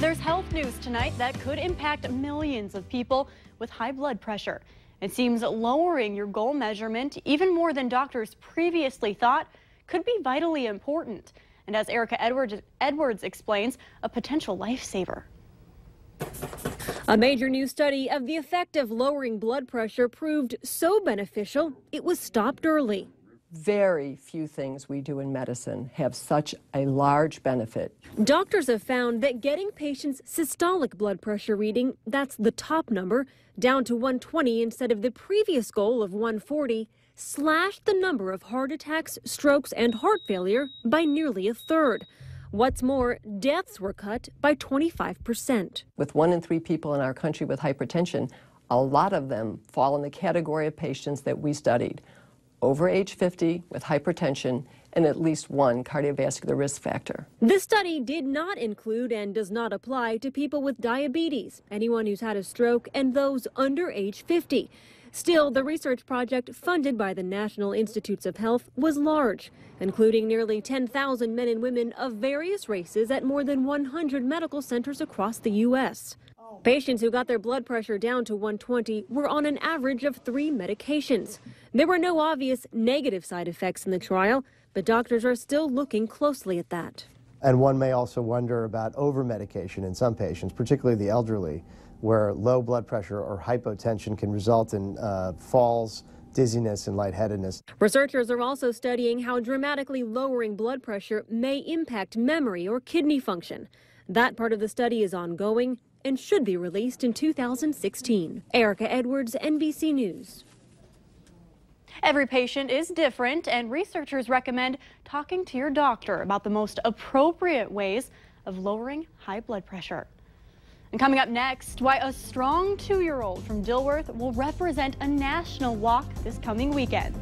There's health news tonight that could impact millions of people with high blood pressure. It seems lowering your goal measurement, even more than doctors previously thought, could be vitally important. And as Erica Edwards explains, a potential lifesaver. A major new study of the effect of lowering blood pressure proved so beneficial, it was stopped early. Very few things we do in medicine have such a large benefit. Doctors have found that getting patients' systolic blood pressure reading, that's the top number, down to 120 instead of the previous goal of 140, slashed the number of heart attacks, strokes, and heart failure by nearly a third. What's more, deaths were cut by 25%. With 1 in 3 people in our country with hypertension, a lot of them fall in the category of patients that we studied. Over age 50 with hypertension and at least one cardiovascular risk factor. This study did not include and does not apply to people with diabetes, anyone who's had a stroke, and those under age 50. Still, the research project funded by the National Institutes of Health was large, including nearly 10,000 men and women of various races at more than 100 medical centers across the U.S. Patients who got their blood pressure down to 120 were on an average of 3 medications. There were no obvious negative side effects in the trial, but doctors are still looking closely at that. And one may also wonder about over-medication in some patients, particularly the elderly, where low blood pressure or hypotension can result in falls, dizziness, and lightheadedness. Researchers are also studying how dramatically lowering blood pressure may impact memory or kidney function. That part of the study is ongoing and should be released in 2016. Erica Edwards, NBC News. Every patient is different, and researchers recommend talking to your doctor about the most appropriate ways of lowering high blood pressure. And coming up next, why a strong 2-year-old from Dilworth will represent a national walk this coming weekend.